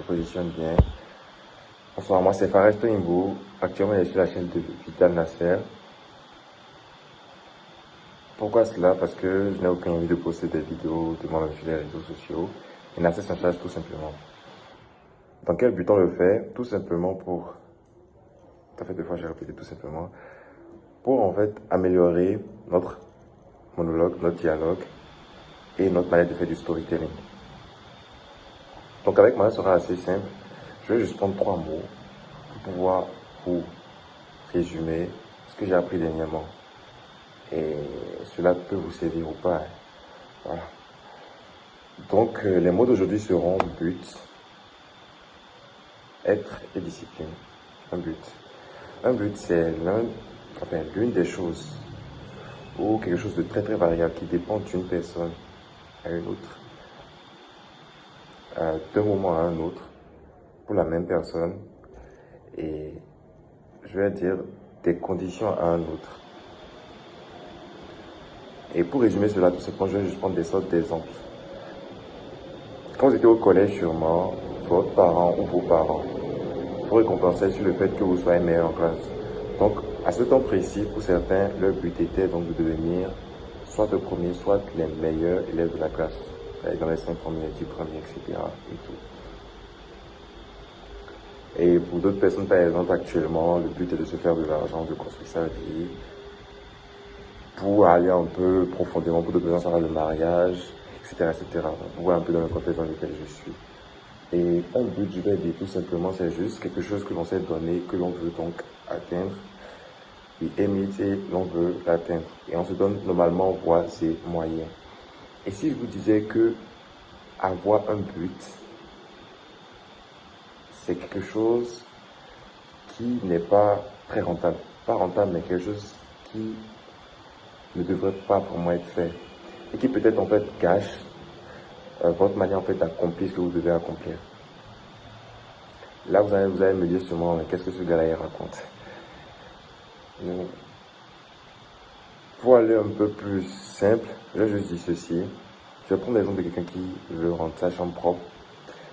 positionne bien. Bonsoir, moi c'est Fares Toimbo. Actuellement, je suis sur la chaîne de Vital Nasser. Pourquoi cela? Parce que je n'ai aucune envie de poster des vidéos de moi-même sur les réseaux sociaux. Et Nasser s'en charge tout simplement. Dans quel but on le fait? Tout simplement pour... Ça fait 2 fois que j'ai répété tout simplement. Pour en fait améliorer notre monologue, notre dialogue et notre manière de faire du storytelling. Donc avec moi, ça sera assez simple. Je vais juste prendre 3 mots pour pouvoir vous résumer ce que j'ai appris dernièrement. Et cela peut vous servir ou pas. Voilà. Donc les mots d'aujourd'hui seront but, être et discipline. Un but. Un but, c'est l'une des choses ou quelque chose de très très variable qui dépend d'une personne à une autre, d'un moment à un autre, pour la même personne, et je vais dire des conditions à un autre. Et pour résumer cela, tout simplement, je vais juste prendre des sortes d'exemples. Quand vous étiez au collège, sûrement, votre parent ou vos parents vous récompensaient sur le fait que vous soyez meilleur en classe. Donc, à ce temps précis, pour certains, leur but était donc de devenir soit le premier, soit les meilleurs élèves de la classe, dans les 5 premiers, 10 premiers, etc. et tout. Et pour d'autres personnes, par exemple, actuellement, le but est de se faire de l'argent, de construire sa vie, pour aller un peu profondément, pour d'autres personnes, ça va le mariage, etc., etc. Vous voyez un peu dans le contexte dans lequel je suis. Et un but, je vais dire tout simplement, c'est juste quelque chose que l'on s'est donné, que l'on veut donc atteindre, et imiter, l'on veut l'atteindre. Et on se donne normalement voies et moyens. Et si je vous disais que avoir un but, c'est quelque chose qui n'est pas très rentable. Pas rentable, mais quelque chose qui ne devrait pas vraiment être fait. Et qui peut-être en fait gâche votre manière en fait d'accomplir ce que vous devez accomplir. Là, vous allez me dire sûrement, mais qu'est-ce que ce gars-là raconte? Donc, pour aller un peu plus simple, je vais juste dire ceci. Je vais prendre l'exemple de quelqu'un qui veut rendre sa chambre propre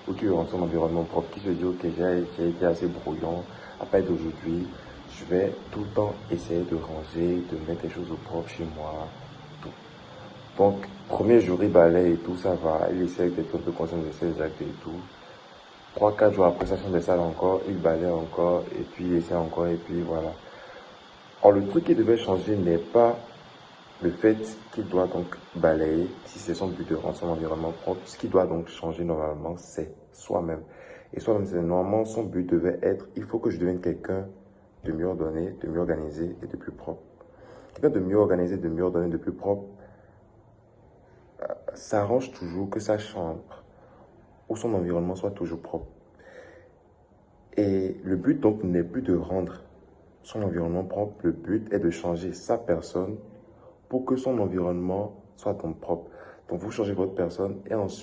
ou qui veut rendre son environnement propre, qui se dit, ok, j'ai été assez brouillon, à part d'aujourd'hui, je vais tout le temps essayer de ranger, de mettre les choses au propre chez moi, tout. Donc, premier jour, il balaye et tout, ça va, il essaie d'être un peu conscient de ses actes et tout. 3-4 jours après, ça change de salle encore, il balaye encore, et puis il essaie encore, et puis voilà. Or, le truc qui devait changer n'est pas le fait qu'il doit donc balayer, si c'est son but de rendre son environnement propre. Ce qui doit donc changer normalement, c'est soi-même. Et soi-même, c'est normalement, son but devait être, il faut que je devienne quelqu'un de mieux ordonné, de mieux organisé et de plus propre. Quelqu'un de mieux organisé, de mieux ordonné, de plus propre, ça arrange toujours que sa chambre ou son environnement soit toujours propre. Et le but donc n'est plus de rendre son environnement propre, le but est de changer sa personne pour que son environnement soit donc propre. Donc vous changez votre personne et ensuite